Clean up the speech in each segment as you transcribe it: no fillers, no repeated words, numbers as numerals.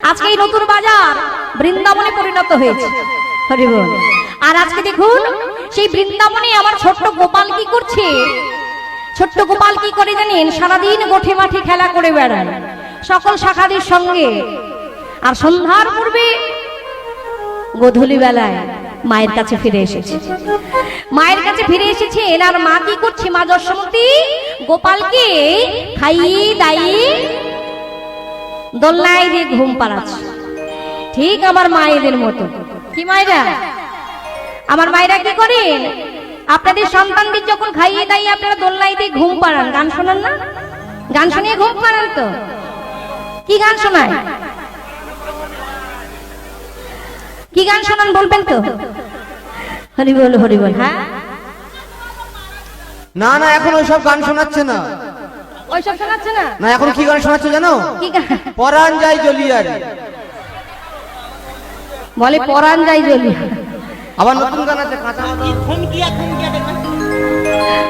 আজকে এই নতুন বাজার বৃন্দাবনে পরিণত হয়েছে। হরি বল। আর আজকে দেখুন সেই বৃন্দাবনে আমার ছোট্ট গোপাল কি করছে। ছোট্ট গোপাল কি করে জানেন? সারাদিন গোঠে মাঠে খেলা করে বেড়ায় সকল শাখাদের সঙ্গে। আর সন্ধ্যার পূর্বে গোধূলি বেলায় মায়ের কাছে ফিরে এসেছে। মায়ের কাছে ফিরে এসেছে। আর মা কি করছে? মা যশোমতী গোপালকে খাইয়ে দাইয়ে দোলনায় দিয়ে ঘুম পাড়াচ্ছে। ঠিক আমার মায়েদের মতো। কি মায়েরা? আমার মায়েরা কি করেন? আপনাদের সন্তানদের যখন খাইয়ে দাইয়ে আপনারা দোলনায় দিয়ে ঘুম পাড়ান, গান শোনান না? গান শুনিয়ে ঘুম পাড়ান তো? কি গান শোনায়? কি গান শোনান বলবেন তো? হরি বল, হরি বল। হ্যাঁ, না না, এখন ওইসব গান শোনাচ্ছে না। ওইসব শোনাচ্ছে না। না, এখন কি গান শোনাচ্ছে জানো? কি গান? পরাণ যায় জ্বলিয়ার। বলে পরাণ যায় জ্বলিয়া। আবার নতুন গান আছে কাঁচা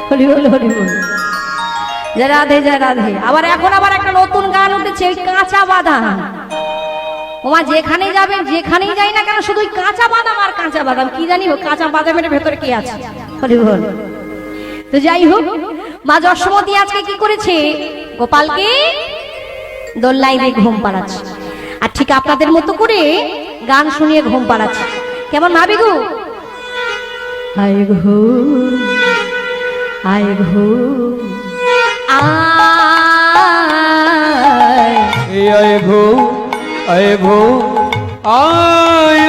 হরি বল, হরি বল। জয় রাধে, জয় রাধে। আবার এখন আবার একটা নতুন গান উঠেছে, কাঁচা বাদাম। ওমা যেখানে যাবেন, যেখানেই যাই না কেন, শুধু কাঁচা বাদাম আর কাঁচা বাদাম। কি জানি হোক, কাঁচা বাদামের ভেতরে কি আছে। হরি বল। তো যাই হোক, মা যশোমতী আজকে কি করেছে? গোপালকে দোলনায় দিয়ে ঘুম পাড়াচ্ছে। আর ঠিক আপনাদের মতো করে গান শুনিয়ে ঘুম পাড়াচ্ছে। কেমন ভাবি গো? আয় ঘো, আয় ঘো, আয় ঘো, আয় ঘো, আয়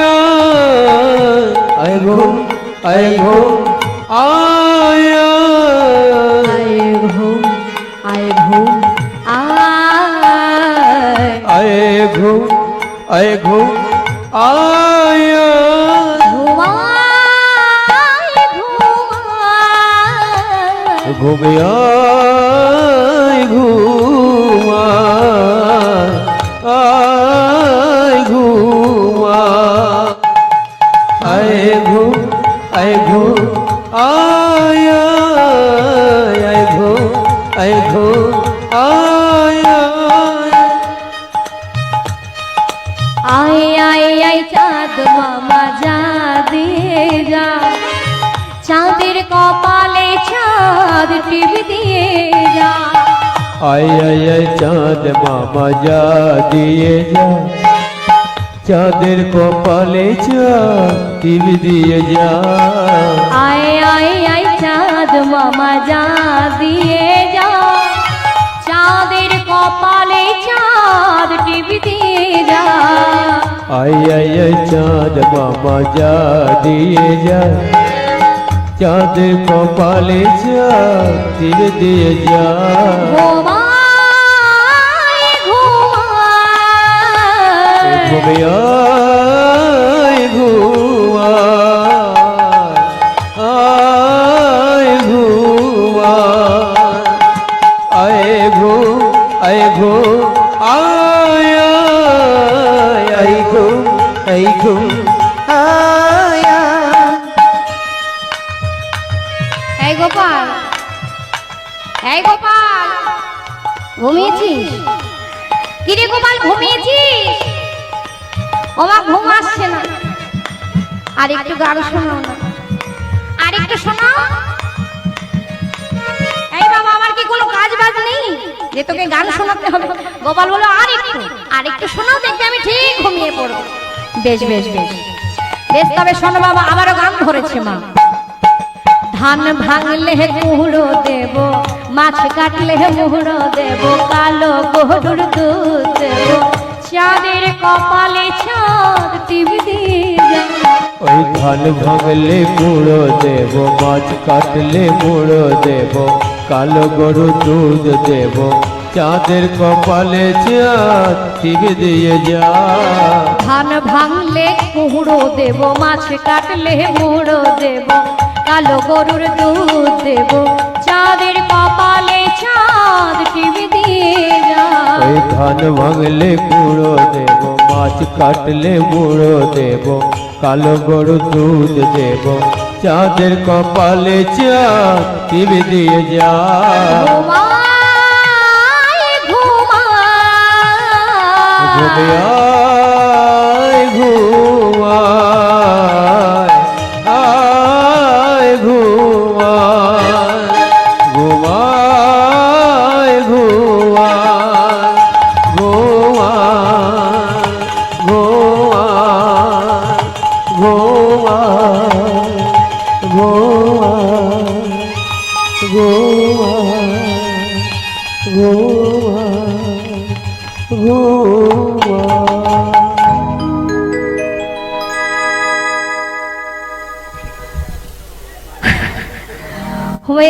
আয় ঘো, আয় ঘো, আয় আয় ঘো, আয় ঘো, আয় ঘো, আয় ঘো, আয় ঘুমে আয় ঘুমা, আয় ঘুমা, আয় ঘু, আয় ঘু, আয় আয় ঘু, আয় ঘু, আয় আয় আয় আয় চাঁদ মামা যা দিয়ে যা, চাঁদের কপালে চাঁদ টিভি দিয়ে যা। আয় আয় আয় চাঁদ মামা যা দিয়ে যা, চাঁদের কপালে চাঁদ টিভি দিয়ে যা। আয় আয় আয় চাঁদ মামা যা দিয়ে যা, চাঁদের কপালে চাঁদ টিভি দিয়ে যা। আয় আয় আয় চাঁদ মামা যা দিয়ে যা, চাঁদের কপালে চাঁদ টিভি দিয়ে যা। ঘুমায় ঘুমায়, ঘুমে আয় ঘুমা, আয় ঘুমা, আয় ঘু, আয় ঘু, আয় আয় ঘু, আয় ঘু, আয়। এই গোপাল, এই গোপাল, ঘুমিয়েছিস? কিরে গোপাল, ঘুমিয়েছিস? ওমা ঘুম আসছে না। আর একটু গান শোনাও না, আর একটু শোনাও। এই বাবা, আমার কি কোনো কাজ বাজ নেই যে তোকে গান শোনাতে হবে? গোপাল বলো আর একটু শোনাও, দেখবে আমি ঠিক ঘুমিয়ে পড়বো। বেশ বেশ বেশ বেশ, তবে শোনো বাবা, আবারও গান ধরেছে মা। ধান ভাঙলে কুড়ো দেব, মাছ কাটলে মুড়ো দেব, কালো গরুর দুধ দেব, চাঁদের কপালে চাঁদ টিভি দিয়ে যা। ওই ধান ভাঙলে কুড়ো দেব, মাছ কাটলে মুড়ো দেব, কালো গরু দুধ দেব, চাঁদের কপালে চাঁদ টিভি দিয়ে যা। ধান ভাঙলে কুড়ো দেব, মাছ কাটলে মুড়ো দেব, কালো গরুর দুধ দেব, চাঁদের কপালে চাঁদ টিভি দিয়ে যা। ওই ধান ভাঙলে কুড়ো দেব, মাছ কাটলে মুড়ো দেব, কালো গরু দুধ দেব, চাঁদের কপালে চাঁদ টিভি দিয়ে যা। ঘুমায় ঘুমায়, ঘুমিয়া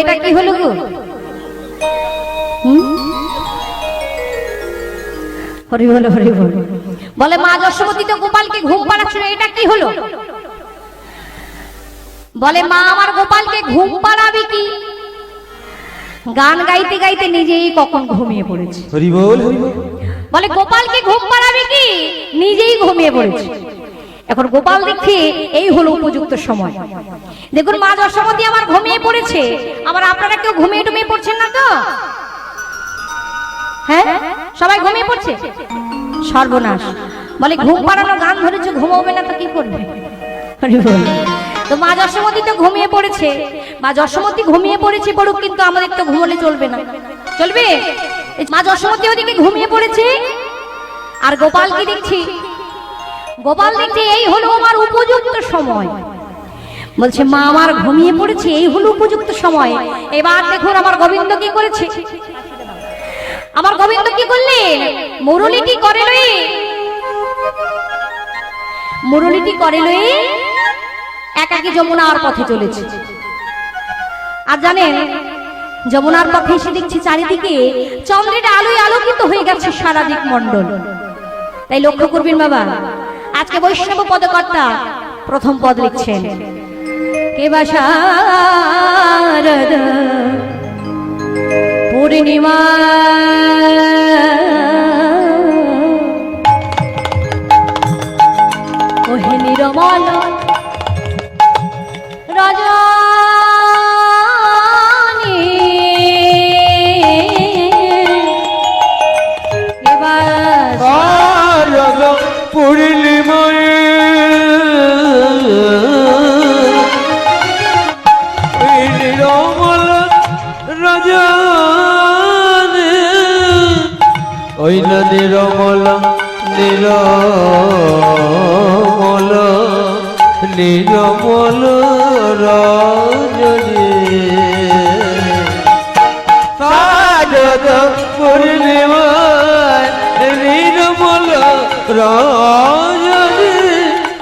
এটা কি হলো গো? হুম? হরি বল হরি বল। বলে মা যশোমতী তো গোপালকে ঘুম পাড়াচ্ছিল, এটা কি হলো? বলে মা আমার গোপালকে ঘুম পাড়াবি কি? গান গাইতে গাইতে নিজেই কখন ঘুমিয়ে পড়েছে। হরি বল হরি বল। বলে গোপালকে ঘুম পাড়াবি কি? নিজেই ঘুমিয়ে পড়েছে। এখন গোপাল দেখছে এই হলো উপযুক্ত সময়। দেখুন মা যশোমতী আমার ঘুমিয়ে পড়েছে, আবার আপনারা কেউ ঘুমিয়ে টুমিয়ে পড়ছেন না তো? হ্যাঁ, সবাই ঘুমিয়ে পড়ছে। সর্বনাশ। বলে ঘুম পাড়ানো গান ধরেছে, ঘুমাবে না তো কি করবে? হরি বল। তো মা যশোমতী তো ঘুমিয়ে পড়েছে। মা যশোমতী ঘুমিয়ে পড়েছে পড়ুক, কিন্তু আমাদের তো ঘুমোলে চলবে না। চলবে? মা যশোমতী ওদিকে ঘুমিয়ে পড়েছে, আর গোপাল কি দেখছি? গোপাল দেখছে এই হলো আমার উপযুক্ত সময়। বলছে মা আমার ঘুমিয়ে পড়েছে, এই হলো উপযুক্ত সময়। এবার দেখুন আমার গোবিন্দ কি করেছে। আমার গোবিন্দ কি করলেন? মুরলিটি করে লই, মুরলিটি করে লই একাকী যমুনার পথে চলেছে। আর জানেন যমুনার পথে এসে দেখছি চারিদিকে চন্দ্রের আলোয় আলোকিত হয়ে গেছে সারা দিক মণ্ডল। তাই লক্ষ্য করবেন বাবা, আজকে বৈষ্ণব পদকর্তা প্রথম পদ লিখছেন, কে বাসারদ পূর্ণিমা ওহে নিরমল রজনী পূর্ণিমায় নিরমল রজনী, ওই না নিরমল নিরমল নিরমল রজনী, শারদ পূর্ণিমায় নিরমল রজনী,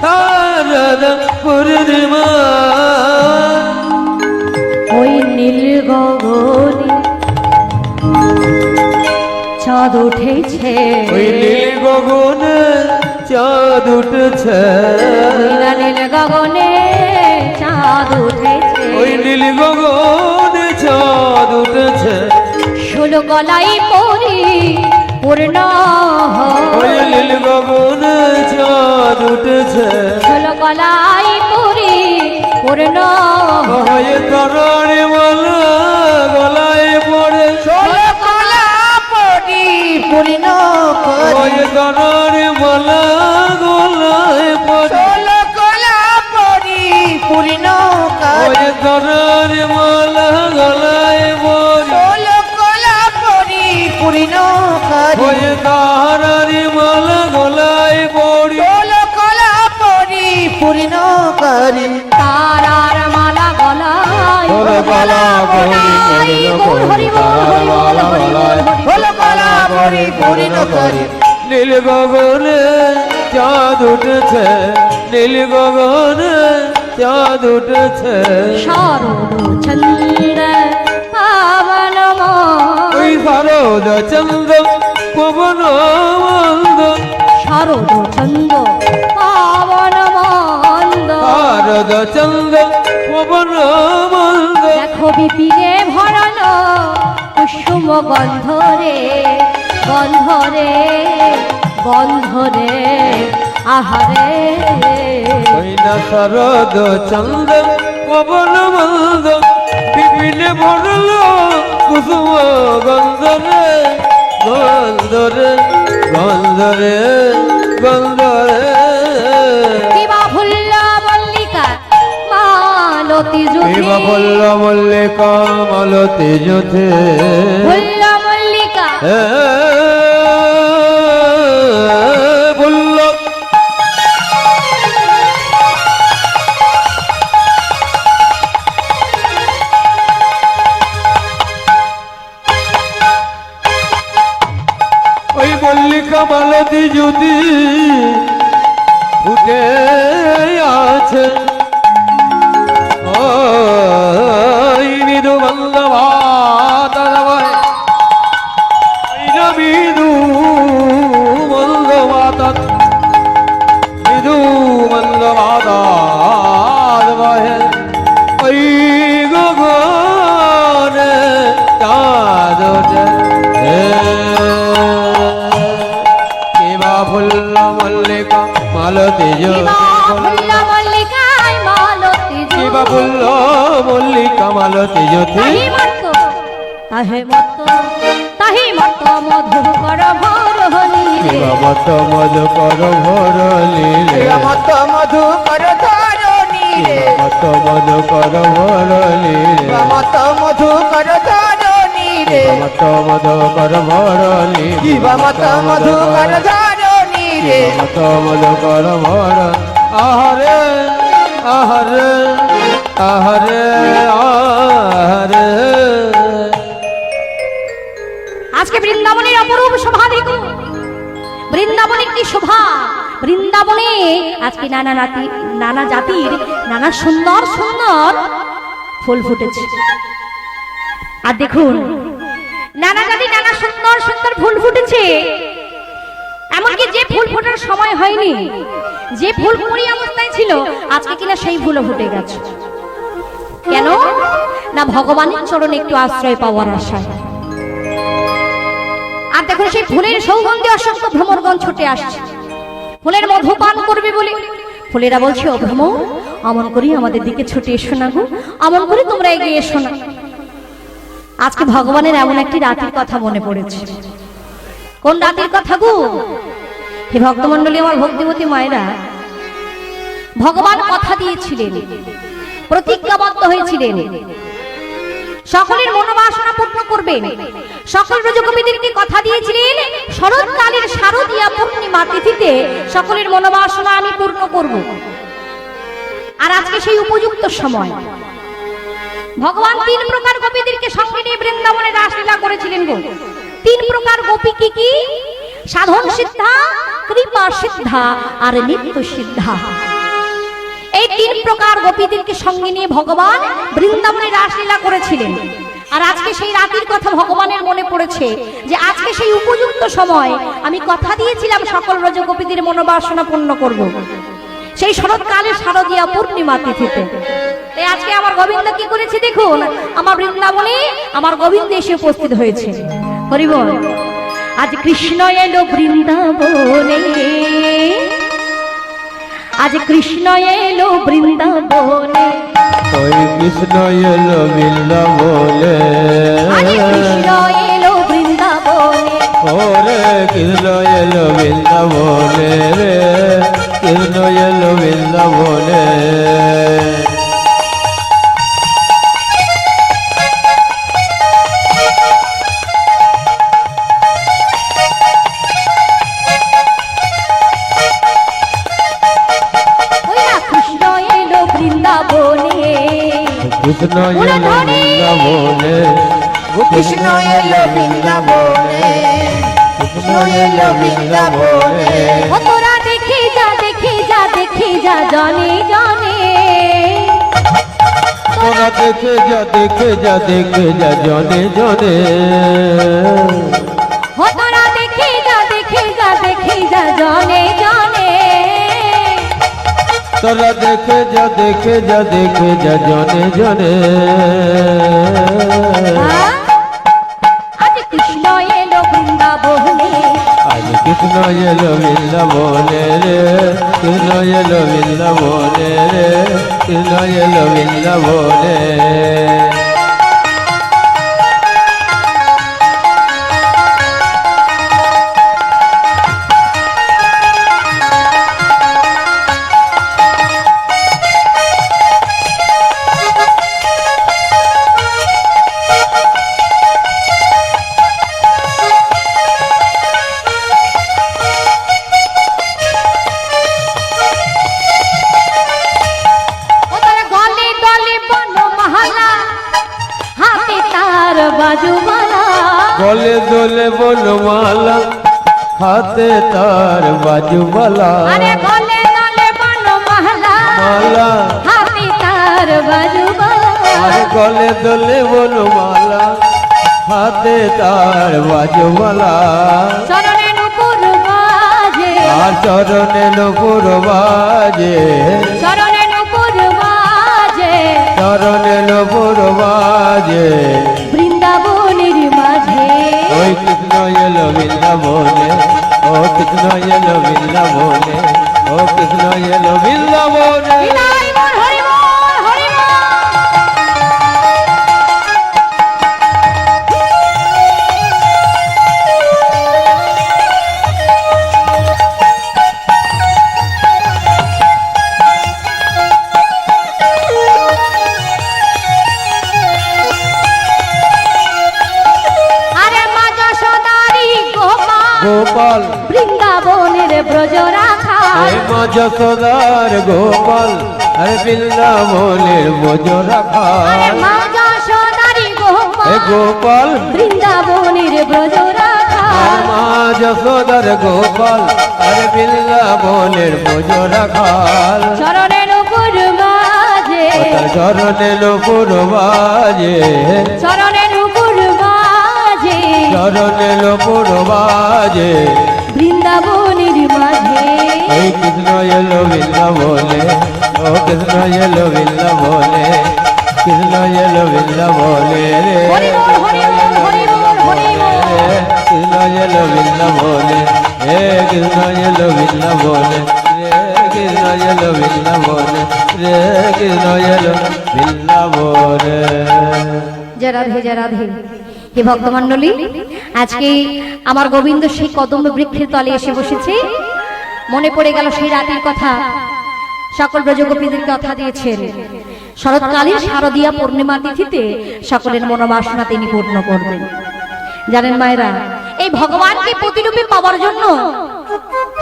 শারদ পূর্ণিমা। ওই নীল গগনে চাঁদ উঠেছে, ওই নীল গগনে চাঁদ উঠেছে, নীল গগনে চাঁদ উঠেছে, ওই নীল গগনে চাঁদ উঠেছে, 16 গলাই পরি পূর্ণ ওই নীল গগনে চাঁদ উঠেছে, 16 গলাই পরি পূর্ণ হয়ে তরারে মালা গলায় পড়ে, 16 গলা পরি পূর্ণ হয়ে তরারে মালা গলায় পড়ে, 16 গলা পরি পূর্ণ হয়ে তরারে মালা গলায় পড়ে, 16 গলা পরি পূর্ণ হয়ে তাহারি মালা গলায় পড়ি, 16 গলা পরি পূর্ণ করি তারার মালা গলায় হলো গলা পরি হরি বল হরি বল হরি বল হলো গলা পরি পূর্ণ করি। নীল গগনে চাঁদ উঠেছে, নীল গগনে চাঁদ উঠেছে, শরদ চন্দ্র পাবন ওই শারদ চন্দ্র পবন মন্দ, শরদ চন্দ্র পাবন মন্দ শারদ চন্দ্র পবন মন্দ, দেখো বিপিনে ভরানো কুসুম গন্ধরে গন্ধরে গন্ধরে আহারে ওই না শারদ চন্দ্র পবন মন্দ, বিপিনে ভরল কুসুম গন্ধরে গন্ধরে গন্ধরে গন্ধরে, দিবা ভুল্ল মল্লিকা মালতী যুথে বিবা বল্ল মল্লিকা মালতী যুথে, ভুল্ল মল্লিকা বলল ওই মল্লিকা মালতী যদি ফুটে আছে, ওই মৃদু মন্দ মল্লিকা মালতী জ্যোতি ফুল্ল মল্লিকায় মালতী কিবা ফুল্ল মল্লিকা মালতী জ্যোতি তাহি মত মধুকর ভরলি কিবা মত মধুকর ভরলি মত মধুকর ধরণী রে মত মধুকর ভরলি মত মধুকর ধরণী রে মত মধুকর ভরলি শিবা মত মধুকর ধরণী রে মত মধুকর ভর আহরে আহরে আহরে আহরে আজকে বৃন্দাবনের অপরূপ শোভা দেখুন। বৃন্দাবনের কি শোভা! বৃন্দাবনে আজকে নানা জাতির নানা সুন্দর সুন্দর ফুল ফুটেছে। আর দেখুন নানা জাতির নানা সুন্দর সুন্দর ফুল ফুটেছে। এমনকি যে ফুল ফোটার সময় হয়নি, যে ফুল কুড়ি অবস্থায় ছিল, আজকে কিনা সেই ফুলও ফুটে গেছে। কেন না ভগবানের চরণে একটু আশ্রয় পাওয়ার আশায়। আর দেখুন সেই ফুলের সৌগন্ধে অসংখ্য ভ্রমরগণ ছুটে আসছে ফুলের মধু পান করবে বলে। ফুলেরা বলছে, ও ভ্রমর, অমন করি আমাদের দিকে ছুটে এসো না গো, অমন করে তোমরা এগিয়ে এসো না। আজকে ভগবানের এমন একটি রাতের কথা মনে পড়েছে। কোন রাতের কথা গো? হে ভক্তমণ্ডলী, আমার ভক্তিমতী মায়েরা, ভগবান কথা দিয়েছিলেন, প্রতিজ্ঞাবদ্ধ হয়েছিলেন, সকলের মনোবাসনা পূর্ণ করবেন। সকল ব্রজকবিদেরকে কথা দিয়েছিলেন, শরৎকালের শারদীয়া পূর্ণিমা তিথিতে সকলের মনোবাসনা আমি পূর্ণ করব। আর আজকে সেই উপযুক্ত সময়। ভগবান তিন প্রকার গোপীদেরকে সঙ্গে নিয়ে বৃন্দাবনে রাসলীলা করেছিলেন গো। তিন প্রকার গোপী কি কি? সাধন সিদ্ধা, কৃপা সিদ্ধা আর নিত্য সিদ্ধা। এই তিন প্রকার গোপীদেরকে সঙ্গে নিয়ে ভগবান বৃন্দাবনে রাসলীলা করেছিলেন। আর আজকে সেই রাতের কথা ভগবানের মনে পড়েছে যে আজকে সেই উপযুক্ত সময়। আমি কথা দিয়েছিলাম সকল ব্রজগোপীদের মনোবাসনা পূর্ণ করব, সেই শরৎকালের শারদীয়া পূর্ণিমা তিথিতে। তাই আজকে আমার গোবিন্দ কি করেছে দেখুন, আমার বৃন্দাবনে আমার গোবিন্দ এসে উপস্থিত হয়েছে। হরি বল। আজ কৃষ্ণ এলো বৃন্দাবনে, আজ কৃষ্ণ এলো বৃন্দাবনে, ওই কৃষ্ণ এলো বৃন্দাবনে, আজ কৃষ্ণ এলো বৃন্দাবনে, ওরে কৃষ্ণ এলো বৃন্দাবনে রে, কৃষ্ণ এলো বৃন্দাবনে। কৃষ্ণ এলো বৃন্দাবনে, কৃষ্ণ এলো বৃন্দাবনে, কৃষ্ণ এলো বৃন্দাবনে। ও তোরা দেখে যা, দেখে যা, দেখে যা জনে জনে, তোরা দেখে যা, দেখে যা, দেখে যা জনে জনে। ও তোরা দেখে যা, দেখে যা, দেখে যা জনে জনে। তোরা দেখে যা, দেখে যা, দেখে যা জনে জনে। আজ কৃষ্ণ এলো বৃন্দাবনে, আজ কৃষ্ণ এলো বৃন্দাবনে রে, কৃষ্ণ এলো বৃন্দাবনে রে, কৃষ্ণ এলো বৃন্দাবনে। গলে দোলে বনমালা, হাতে তার বাজুবালা, আরে গলে দলে বনমালা, মালা হাতে তার বাজুবালা। আরে গলে দোলে বনমালা, হাতে তার বাজুবালা। চরণে নূপুর বাজে, আর চরণে নূপুর বাজে, চরণে নূপুর বাজে, চরণে নূপুর বাজে। বৃন্দাবনের মাঝে ওই কৃষ্ণ এলো বৃন্দাবনে, ও কৃষ্ণ এলো বৃন্দাবনে, ও কৃষ্ণ এলো বৃন্দাবনে। নিতাই গৌর হরি বল, হরি বল। আরে মা যশোদারি গোপাল, গোপাল বৃন্দাবনের ব্রজ রাখা। হে মা যশোদার গোপাল, আরে বৃন্দাবনের বোঝ রাখা। আরে মা যশোদারি হে গোপাল, গোপাল, বৃন্দাবনের ব্রজ রাখা। মা যশোদার গোপাল, আরে বৃন্দাবনের বোঝ রাখাল। চরণের উপর বাজে, তার চরণের উপর বাজে, চরণের উপর বাজে, চরণের উপর বাজে। বৃন্দাবনের মাঝে। ওই কৃষ্ণ এলো বৃন্দাবনে, ও কৃষ্ণ এলো বৃন্দাবনে, কৃষ্ণ এলো বৃন্দাবনে রে। হরি বল, হরি বল, হরি বল, হরি বল। কৃষ্ণ এলো বৃন্দাবনে, হে কৃষ্ণ এলো বৃন্দাবনে, রে কৃষ্ণ এলো বৃন্দাবনে, রে কৃষ্ণ এলো বৃন্দাবনে। জয় রাধে, জয় রাধে। হে ভক্তমণ্ডলী, আজকে আমার গোবিন্দ সেই কদম্ব বৃক্ষের তলে এসে বসেছে। মনে পড়ে গেল সেই রাতের কথা, সকল ব্রজগোপীদের কথা দিয়েছেন। শরৎকালীন শারদীয়া পূর্ণিমা তিথিতে সকলের মনোবাসনা তিনি পূর্ণ করবেন। জানেন মায়েরা, এই ভগবানকে প্রতিরূপে পাওয়ার জন্য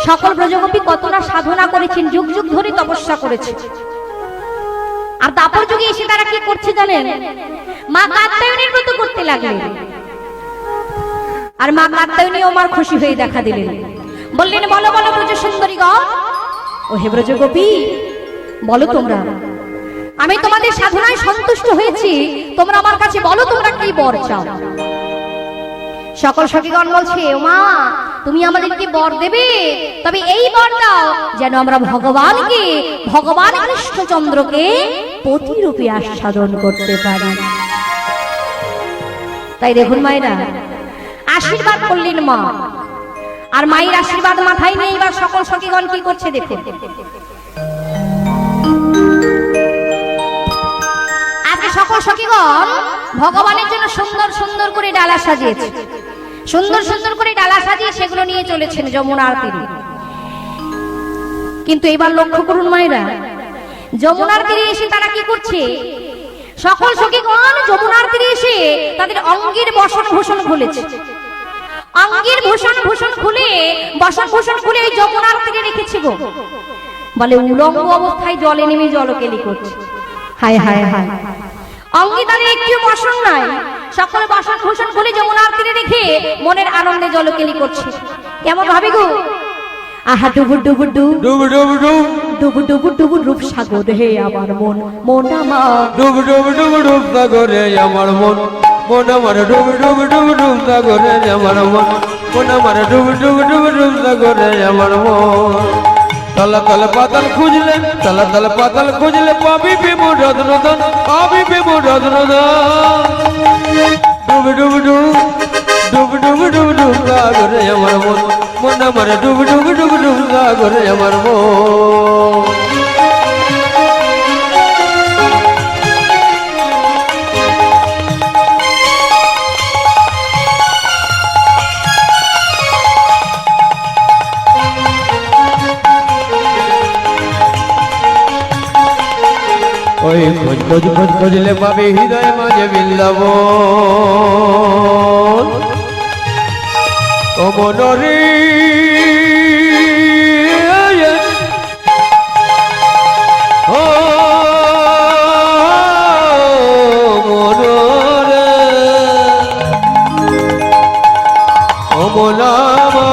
সকল ব্রজগোপী কতটা সাধনা করেছেন, যুগ যুগ ধরে তপস্যা করেছে। আর তারপর যুগে এসে তারা কি করছে জানেন? মা কাত্যায়নের ব্রত করতে লাগলেন। আর মা কাত্যায়নী আমার খুশি হয়ে দেখা দিলেন, বললেন, বলো বলো ব্রজ সুন্দরী গণ, ও হে ব্রজ গোপী, বলো তোমরা, আমি তোমাদের সাধনায় সন্তুষ্ট হয়েছি, তোমরা আমার কাছে বলো তোমরা কি বর চাও। সকল সখীগণ বলছে, ও মা, তুমি আমাদেরকে বর দেবে, তবে এই বর দাও যেন আমরা ভগবানকে, ভগবান কৃষ্ণচন্দ্রকে পতিরূপে আস্বাদন করতে পারি। তাই দেখুন মায়েরা, আশীর্বাদ করলেন মা। আর মায়ের আশীর্বাদ মাথায় নিয়ে এবার সকল সখীগণ কি করছে দেখুন। আজকে সকল সখীগণ ভগবানের জন্য সুন্দর সুন্দর করে ডালা সাজিয়েছে, সুন্দর সুন্দর করে ডালা সাজিয়ে সেগুলো নিয়ে চলেছেন যমুনার তীরে। কিন্তু এবার লক্ষ্য করুন মায়েরা, যমুনার তীরে এসে তারা কি করছে? সকল সখীগণ যমুনার তীরে এসে তাদের অঙ্গের বসন ভূষণ খুলেছে। অঙ্গের ভূষণ ভূষণ খুলে, বসন ভূষণ খুলে ওই যমুনার তীরে রেখেছে গো। বলে উলঙ্গ অবস্থায় জলে নেমে জলকেলি করছে। হায় হায় হায়, অঙ্গে তাদের একটু বসন নাই, সকল বসন ভূষণ খুলে যমুনার তীরে রেখে মনের আনন্দে জলকেলি করছে। কেমন ভাবে গো? আহা ডুবু ডুবু ডুব, ডুব ডুব ডুব, ডুবু ডুবু ডুবু রূপ সাগর হে আমার মন, মন আমার ডুব ডুব ডুব ডুব সাগরে আমার মন, মন আমার ডুব ডুব ডুব ডুব সাগরে আমার মন, মন আমার ডুব ডুব ডুব ডুব সাগরে আমার মন। তলা তলা পাতাল খুঁজলে, তলা তলা পাতাল খুঁজলে পাবি বিমু রত্নদান, পাবি বিমু রত্নদান। ডুব ডুব ডুব, ডুব ডুব ডুব ডুব সাগরে আমার মন, মন আমার ডুব ডুব ডুব ডুব সাগরে আমার মন। ওই খোঁজ খোঁজ খোঁজ খুঁজলে পাবি হৃদয় মাঝে বৃন্দাবন। ও মনরে ও মনরে ও মনামা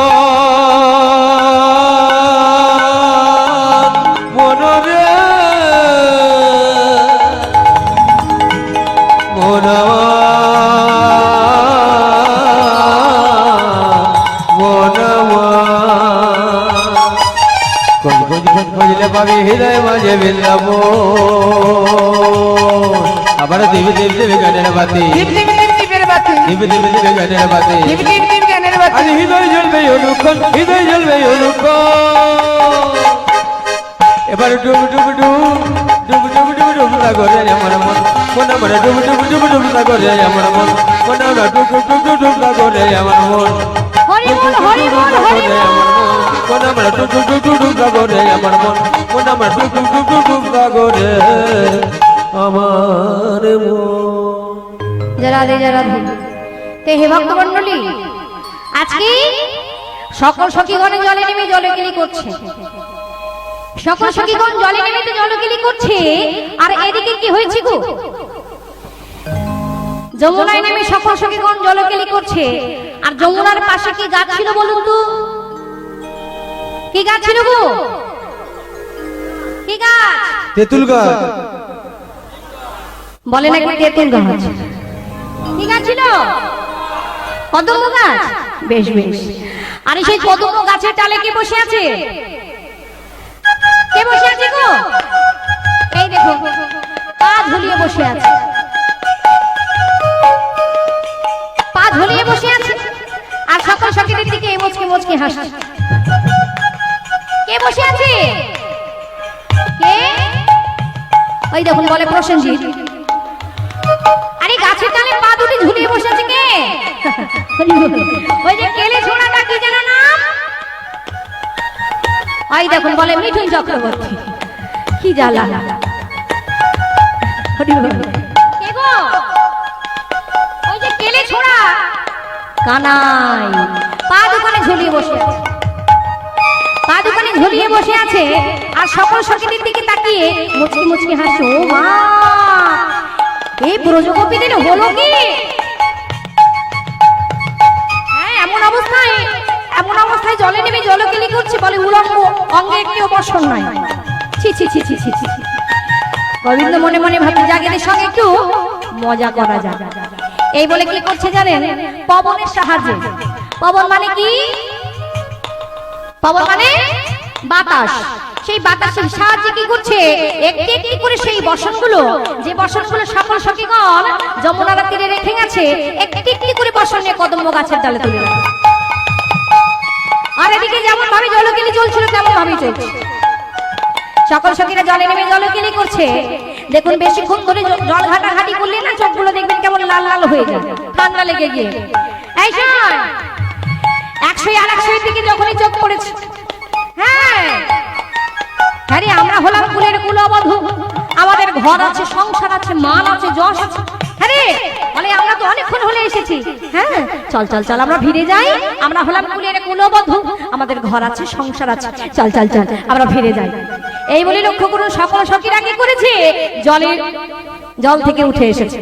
পাবি হৃদয় মাঝে বৃন্দাবন। আবার দেবী দেব দেবী গানের বাতি, দীপ দীপ দীপ দীপের বাতি, দেবী দেবী দেবী গানের বাতি, দীপ দীপ দীপ গানের চক্রবর্তী আজ হৃদয় জ্বলবে অনুক্ষণ, হৃদয় জ্বলবে অনুক্ষণ। এবার ডুব ডুব ডুব ডুব ডুব ডুব ডুব সাগরে আমার মন, মন আমরা ডুব ডুব ডুব ডুব সাগরে আমার মন, মন আমরা ডুব ডুব ডুব ডুব ডুব সাগরে আমার মন। হরি বল, হরি বল, হরি বল। মন আমরা ডুব ডুব ডুব ডুব সাগরে আমার মন, মন আমরা ডুব ডুব ডুব ডুব ডুব সাগরে আমার মন। রাধে রাধে। তে হে ভক্তমণ্ডলী, আজকে সকল সখীগণে জলে নেমে জলকেলি করছে, সকল সখীগণ জলে নেমে তো জলকেলি করছে। আর এদিকে কি হয়েছে গো? যমুনায় নেমে সকল সখীগণ জলকেলি করছে। আর যমুনার পাশে কি গাছ ছিল বলুন তো? কি গাছ ছিল গো? কি গাছ? তেঁতুল গাছ। বলে নাকি তেঁতুল গাছ। কি গাছ ছিল? কদম্ব গাছ। বেশ বেশ। আর সেই কদম্ব গাছের ডালে কে বসে আছে? কে বসে আছে গো? এই দেখো, পা ঝুলিয়ে বসে আছে, পা ঝুলিয়ে বসে আছে। আর সকল সখীদের দিকে মুচকি মুচকি হাসছে। কে বসে আছে? কে? ওই দেখুন, বলে প্রসেনজিৎ। আরে গাছের ডালে পা দুটি ঝুলিয়ে বসে আছে কে? ওই যে কেলে ছোড়াটা, কি যেন নাম? ওই দেখুন, বলে মিঠুন চক্রবর্তী। কি জ্বালা! কে গো? ওই যে কেলে ছোড়া কানাই পা দোকানে ঝুলিয়ে বসে আছে, পা দোকানে ঝুলিয়ে বসে আছে। আর সকল সখীদের দিকে তাকিয়ে মুচকি মুচকি হাসছে। ও মা, এই ব্রজগোপীদের হলো কি? হ্যাঁ, এমন অবস্থায় জলে নেমে জলকেলি করছে। বলে উলঙ্গ অঙ্গে একটি বসন নাই। ছি ছি ছি ছি ছি ছি। গোবিন্দ মনে মনে ভাবতে, জাগেদের সঙ্গে একটু মজা করা যায়। এই বলে কি করছে জানেন? পবনের সাহায্যে। পবন মানে কি? পবন মানে বাতাস। সেই বাতাসের সাহায্যে কি করছে? একটি একটি করে সেই বসনগুলো, যে বসনগুলো সকল সখীগণ যমুনার তীরে রেখে গেছে, একটি একটি করে বসন নিয়ে কদম্ব গাছের ডালে তুলে রাখে। আর এদিকে যেমন ভাবে জলকেলি চলছিল তেমন ভাবেই চলছে। সকল সখীরা জলে নেমে জলকেলি করছে। দেখুন, বেশিক্ষণ ধরে জল ঘাটাঘাটি করলে না চোখগুলো দেখবেন কেমন লাল লাল হয়ে যায়, ঠান্ডা লেগে গিয়ে। এই শোন, 100 আর 100 দিকে যখনই চোখ পড়েছে, হ্যাঁ আরে আমরা হলাম কুলের কুলবধূ, আমাদের ঘর আছে, সংসার আছে, মান আছে, যশ আছে। আরে বলে আমরা তো অনেকক্ষণ হলে এসেছি। হ্যাঁ, চল চল চল, আমরা ফিরে যাই। আমরা হলাম কুলের কুলবধূ, আমাদের ঘর আছে, সংসার আছে, চল চল চল, আমরা ফিরে যাই। এই বলে লক্ষ্য করুন, সকল সখীরা কি করেছে? জল থেকে উঠে এসেছে।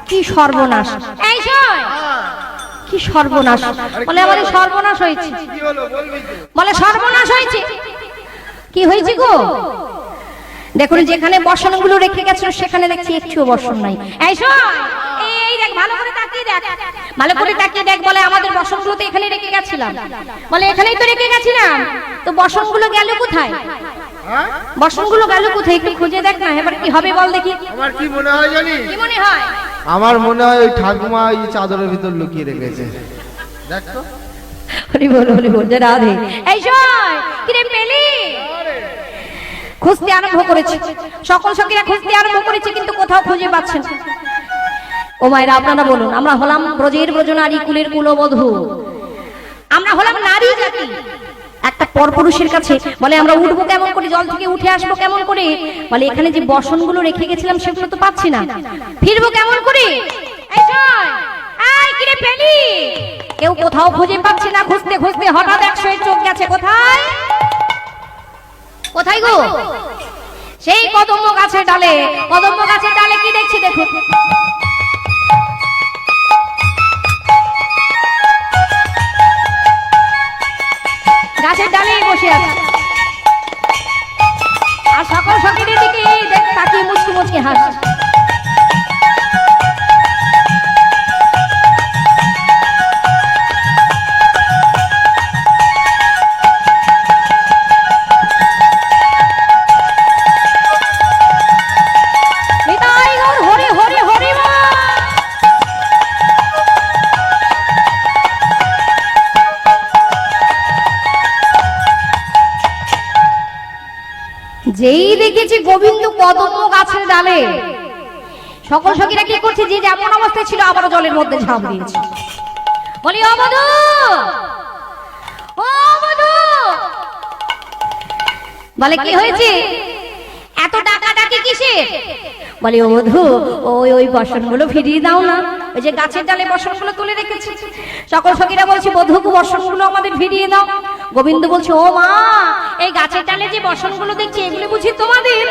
কি সর্বনাশ! এই শোন, কি সর্বনাশ! বলে আমাদের সর্বনাশ হয়েছে। বলে সর্বনাশ হয়েছে। কি হয়েছে গো? দেখুন, যেখানে বসনগুলো রেখে গেছিল সেখানে দেখছি একটুও বসন নাই। এই শোন, এই দেখ, ভালো করে তাকিয়ে দেখ, ভালো করে তাকিয়ে দেখ। বলে আমাদের বসনগুলো তো এখানে রেখে গেছিলাম। বলে এখানেই তো রেখে গেছিলাম, তো বসনগুলো গেল কোথায়? বসনগুলো গেল কোথায়? একটু খুঁজে দেখ না, এবার কি হবে বল দেখি। আমার কি মনে হয় জানি? কি মনে হয়? আমার মনে হয় ওই ঠাকুমা এই চাদরের ভিতর লুকিয়ে রেখেছে। দেখ তো। হরি বল, হরি বল, যে রাধে। এই শোন, কি রে পেলি? খুঁজতে আরম্ভ করেছে, সকল সখীরা খুঁজতে আরম্ভ করেছে, কিন্তু কোথাও খুঁজে পাচ্ছেন। ও মায়েরা, আপনারা বলুন, আমরা হলাম ব্রজের ব্রজনারী, কুলের কুলবধূ, আমরা হলাম নারী জাতি। একটা পরপুরুষের কাছে বলে আমরা উঠবো কেমন করে, জল থেকে উঠে আসবো কেমন করে? বলে এখানে যে বসনগুলো রেখে গেছিলাম সেগুলো তো পাচ্ছি না, ফিরবো কেমন করে? কি রে পেলি? কেউ কোথাও খুঁজে পাচ্ছি না। খুঁজতে খুঁজতে হঠাৎ 100 চোখ গেছে কোথায়? কোথায় গো? সেই কদম্ব গাছের ডালে। কদম্ব গাছের ডালে কি দেখছি দেখুন। গাছের ডালেই বসে আছে, আর সকল সখীদের দিকে তাকিয়ে মুচকি মুচকি হাসছে। যেই দেখেছি গোবিন্দ কদম গাছের ডালে, সকল সখীরা কি করছে, যে যেমন অবস্থায় ছিল আবারও জলের মধ্যে ঝাঁপ দিয়েছে। বলি ও বধূ, ও বধূ, বলে কি হয়েছে, এত ডাকাডাকি কিসের? বলে ও বধূ, ওই বসনগুলো ফিরিয়ে দাও না, ওই যে গাছের ডালে বসনগুলো তুলে রেখেছে। সকল সখীরা বলছে বধূকে বসনগুলো আমাদের ফিরিয়ে দাও। গোবিন্দ বলছে ও মা, এই গাছের ডালে যে বসনগুলো দেখছি এগুলো বুঝি তোমাদের?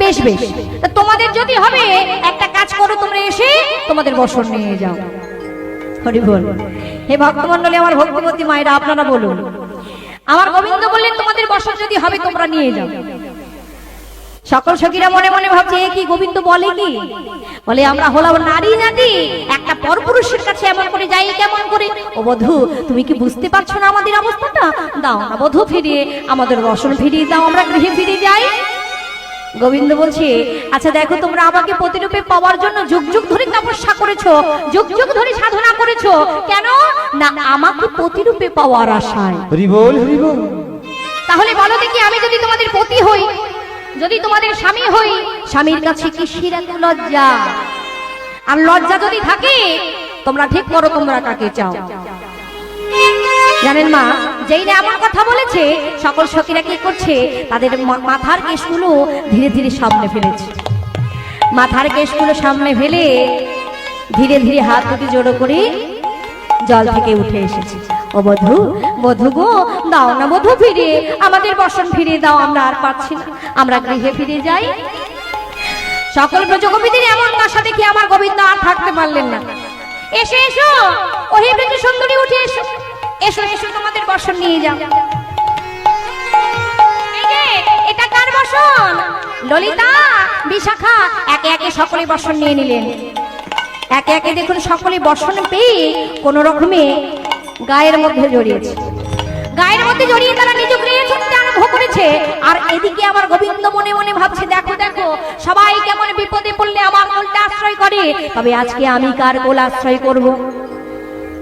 বেশ বেশ, তোমাদের যদি হবে একটা কাজ করো, তোমরা এসে তোমাদের বসন নিয়ে যাও। হরি বল। হে ভক্তমণ্ডলী, আমার ভক্তিমতী মায়েরা, আপনারা বলুন। আমার গোবিন্দ বললেন তোমাদের বসন যদি হবে তোমরা নিয়ে যাও। সকল সখীরা মনে মনে ভাবছে কি গোবিন্দ বলে কি? বলে আমরা হলাম নারী জাতি, একটা পরপুরুষের কাছে এমন করে যাই কেমন করে? ও বধূ, তুমি কি বুঝতে পারছো না আমাদের অবস্থাটা? দাও না বধূ, ফিরিয়ে আমাদের বসন ফিরিয়ে দাও, আমরা গৃহে ফিরে যাই। গোবিন্দ বলছে আচ্ছা দেখো, তোমরা আমাকে প্রতিরূপে পাওয়ার জন্য যুগ যুগ ধরে তপস্যা করেছো, যুগ যুগ ধরে সাধনা করেছো, কেন না আমাকে প্রতিরূপে পাওয়ার আশায়। হরি বল, হরি বল। তাহলে বলো দেখি, আমি যদি তোমাদের পতি হই, যদি তোমাদের স্বামী হই, স্বামীর কাছে কিসের এত লজ্জা? আর লজ্জা যদি থাকে, তোমরা ঠিক করো তোমরা কাকে চাও। জানেন মা, যেই না এমন কথা বলেছে, সকল সখীরা কি করছে, তাদের মাথার কেশগুলো ধীরে ধীরে সামনে ফেলেছে। মাথার কেশগুলো সামনে ফেলে ধীরে ধীরে হাত দুটি জোড়ো করে জল থেকে উঠে এসেছে। ও বধূ, বধূ গো, দাও না বধূ, ফিরে আমাদের বসন ফিরিয়ে দাও, আমরা আর পাচ্ছি না, আমরা গৃহে ফিরে যাই। সকল ব্রজগোপীদের এমন আশা দেখে আমার গোবিন্দ আর থাকতে পারলেন না। এসো এসো, ওহে ব্রজ সুন্দরী, উঠে এসো, এসো এসো, তোমাদের বসন নিয়ে যাও। এই যে এটা কার বসন? ললিতা, বিশাখা একে একে সকলে বসন নিয়ে নিলেন। একে একে দেখুন সকলে বসন পেয়ে কোন রকমে গায়ের মধ্যে জড়িয়েছে। গায়ের মধ্যে জড়িয়ে তারা নিজ গৃহে ছুটতে আরম্ভ করেছে। আর এদিকে আমার গোবিন্দ মনে মনে ভাবছে, দেখো দেখো, সবাই কেমন বিপদে পড়লে আমার কোলটা আশ্রয় করে, তবে আজকে আমি কার কোল আশ্রয় করব?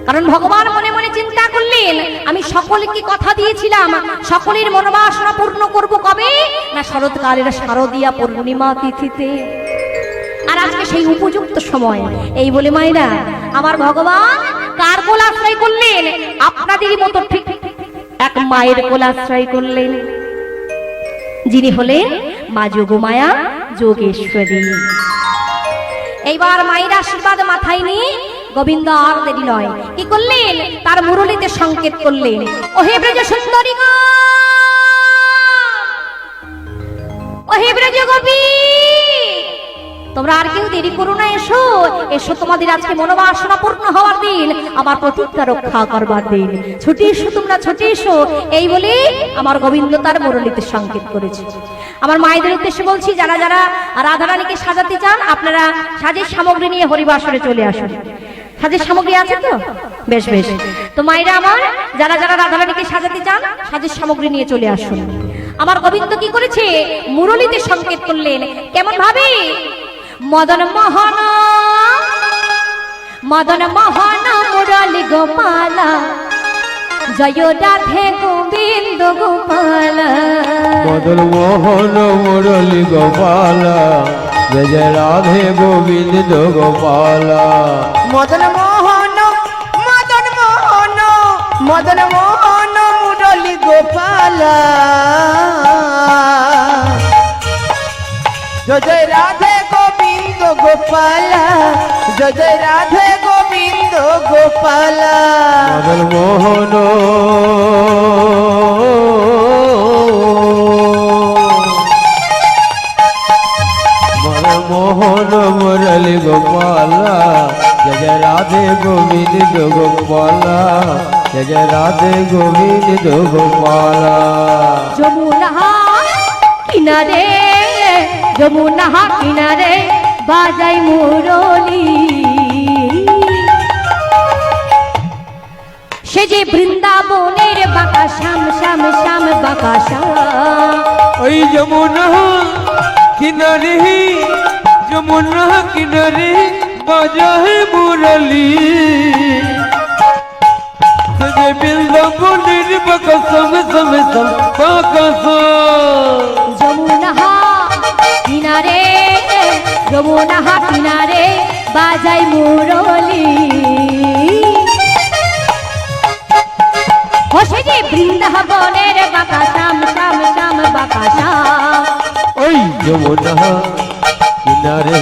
কারণ ভগবান মনে মনে চিন্তা করলেন, আমি সকলকে কথা দিয়েছিলাম সকলের মনোবাসনা পূর্ণ করব কবে? না শরৎকালের শারদীয়া পূর্ণিমা তিথিতে। আর আজকে সেই উপযুক্ত সময়। এই বলে মায়েরা, আমার ভগবান কার কোল আশ্রয় করলেন? আপনাদেরই মতো ঠিক এক মায়ের কোল আশ্রয় করলেন, যিনি হলেন মা যোগমায়া যোগেশ্বরী। এইবার মায়ের আশীর্বাদ মাথায় নিয়ে গোবিন্দ আর দেরি নয়, কি করলেন? তার মুরলীতে সংকেত করলেন, ওহে ব্রজ সুন্দরী গো, ওহে ব্রজ গোপী, তোমরা আর কেউ দেরি করো না, এসো এসো, তোমাদের আজকে মনোবাসনা পূর্ণ হওয়ার দিন, আমার প্রতিজ্ঞা রক্ষা করবার দিন, ছুটে এসো তোমরা, ছুটে এসো। এই বলে আমার গোবিন্দ তার মুরলীতে সংকেত করেছে। আমার মায়েদের উদ্দেশ্যে বলছি, যারা যারা রাধারানীকে সাজাতে চান, আপনারা সাজের সামগ্রী নিয়ে হরিবাসরে চলে আসুন। সাজের সামগ্রী আছে তো? বেশ বেশ। তো মায়েরা আমার, যারা যারা রাধারানীকে সাজাতে চান, সাজের সামগ্রী নিয়ে চলে আসুন। আমার গোবিন্দ কি করেছে? মুরলীতে সংকেত করলেন। কেমন ভাবে? মদন মোহন, মদন মোহন মুরলী গোপাল, জয় রাধে গোবিন্দ গোপাল। মদন মোহন মুরলী গোপাল, জয় জয় রাধে গোবিন্দ গোপাল। মদন মোহন, মদন মোহন, মদন মোহন মুরলী গোপাল, জয় জয় রাধে গোবিন্দ গোপাল, জয় জয় রাধে গোবিন্দ গোপাল। মদন মোহন মদন মোহন মুরলী গোপাল, জয় জয় রাধে গোবিন্দ গোপাল, जय जय राधे गोविंद गोपाला যমুনা কিনারে যমুনা কিনারে বাজাই মুরলি সে যে বৃন্দাবনের বাঁকা শ্যাম শ্যাম শ্যাম বাঁকা শ্যাম ওই যমুনা কিনারে যমুনা কিনারে বাজায় মুরলি যে বৃন্দাবনের বাঁকা শ্যাম শ্যাম শ্যাম বাঁকা শ্যাম যমুনা কিনারে যমুনা কিনারে বাজাই মুরলি হোসে যে বৃন্দাবনের বাঁকা শ্যাম শ্যাম শ্যাম বাঁকা শ্যাম ওই যমুনা কিনারে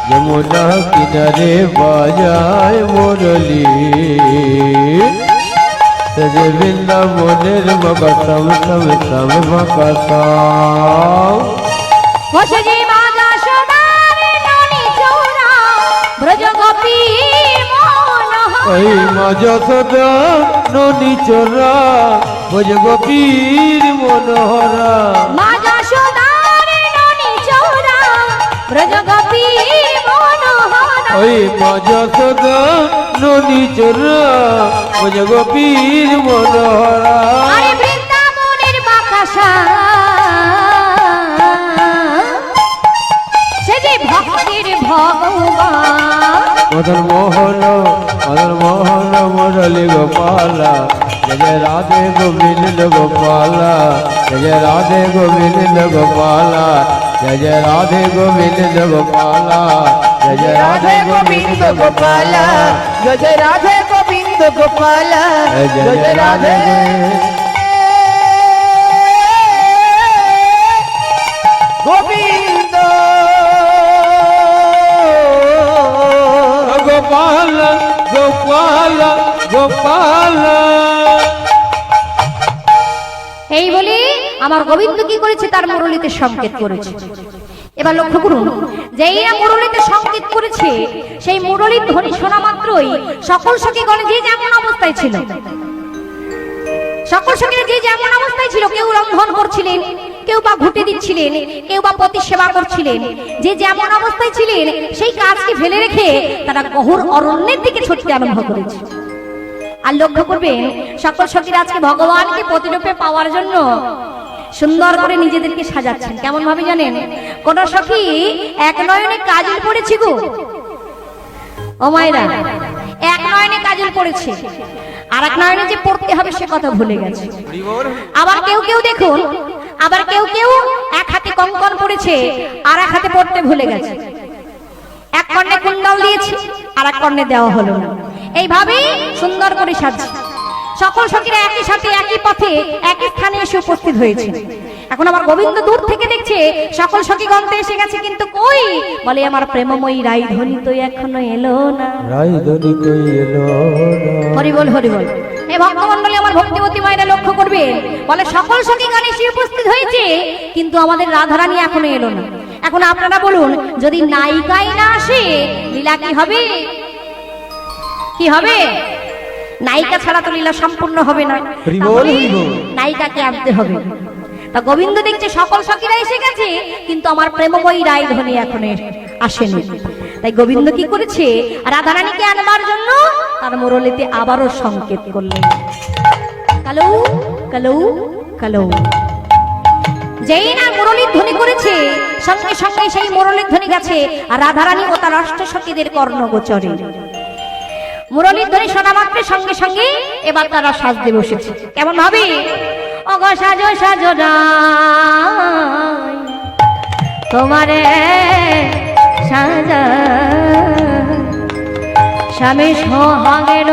যমুনা কিনারে বাজায় মুরলি যে বৃন্দাবনের বাঁকা শ্যাম শ্যাম শ্যাম বাঁকা শ্যাম হোসে যে বাজা সোনার ননি চৌরা ব্রজ গোপী ওই মাজা সদা ননি চোরা ভোজ গোপীর মনোহরা মাজা সোনার ননি চৌরা ব্রজ গোপী মনোহরা ওই মাজা সদা ননি চোরা ভোজ গোপীর মনোহরা আরে বৃন্দাবনের বাকাশা সে যে ভক্তির ভগবান মদন মোহন মুরলি গোপালা জয় জয় রাধে গোবিন্দ গোপালা জয় জয় রাধে গোবিন্দ গোপালা জয় জয় রাধে গোবিন্দ গোপালা জয় জয় রাধে রাধে গোবিন্দ গোপালা জয় জয় রাধে গোবিন্দ গোপালা জয় জয় রাধে গোবিন্দ গোপাল গোপাল গোপাল এই বলি আমার গোবিন্দ কি করেছে তার মুরলিতে সংকেত করেছে এবার লক্ষ্য করুন যেই না মুরলিতে সংকেত করেছে সেই মুরলির ধ্বনি শোনা মাত্রই সকল সখীগণ যে যেমন অবস্থায় ছিল সকল সখীরা যে যেমন অবস্থায় ছিল কেউ রন্ধন করছিলেন কেউ বা ঘুটে দিচ্ছিলেন কেউ বা পতি সেবা করছিলেন যে যেমন অবস্থায় ছিলেন সেই কাজকে ফেলে রেখে তারা গহীর অরণ্যের দিকে ছুটতে আরম্ভ করেছে আর লক্ষ্য করবেন সকল সখীরা আজকে ভগবানকে প্রতিরূপে পাওয়ার জন্য সুন্দর করে নিজেদেরকে সাজাচ্ছেন কেমন ভাবে জানেন কোন সখী এক নয়নে কাজল পড়েছি গো ও মায়েরা এক নয়নে কাজল পড়েছে আর এক নয়নে যে পড়তে হবে সে কথা ভুলে গেছে আবার কেউ কেউ দেখুন আবার কেউ কেউ এক হাতে কঙ্কন পড়েছে আর এক হাতে পড়তে ভুলে গেছে এক কর্ণে কুণ্ডল দিয়েছে আর এক কর্ণে দেওয়া হলো না এইভাবে সুন্দর করে সাজছে সকল সখীরা একই সাথে একই পথে একই স্থানে এসে উপস্থিত হয়েছে এখন আমার গোবিন্দ দূর থেকে দেখছে সকল সখী গন্তে এসে গেছে কিন্তু কই বলে আমার প্রেমময়ী রাইধনী তো এখনো এলো না রাইধনী কই এলো না হরি বল এই ভক্তমণ্ডলী আমার ভক্তিবতী মায়েরা লক্ষ্য করবে বলে সকল সখী গান এসে উপস্থিত হয়েছে কিন্তু আমাদের রাধারানী এখনো এলো না এখন আপনারা বলুন যদি নায়িকাই না আসে লীলা কি হবে কি হবে নায়িকা ছাড়া তো লীলা সম্পূর্ণ হবে না তাহলে নায়িকাকে আনতে হবে তা গোবিন্দ দেখছে সকল সখীরা এসে গেছে কিন্তু আমার প্রেমময়ী রাইধনী এখনো আসেনি তাই গোবিন্দ কি করেছে রাধারানীকে আনবার জন্য তার মুরলিতে আবারও সংকেত করলেন কালো কালো কালো যেই না মুরলির ধ্বনি করেছে সঙ্গে সঙ্গে সেই মুরলির ধ্বনি গেছে আর রাধারানী ও তার অষ্ট সখীদের কর্ণগোচরে মুরলির ধ্বনি শোনা মাত্র সঙ্গে সঙ্গে এবার তারা সাজতে বসেছে কেমন ভাবে অগ সাজো সাজো রাই তোমারে সাজা স্বামী সোহাগের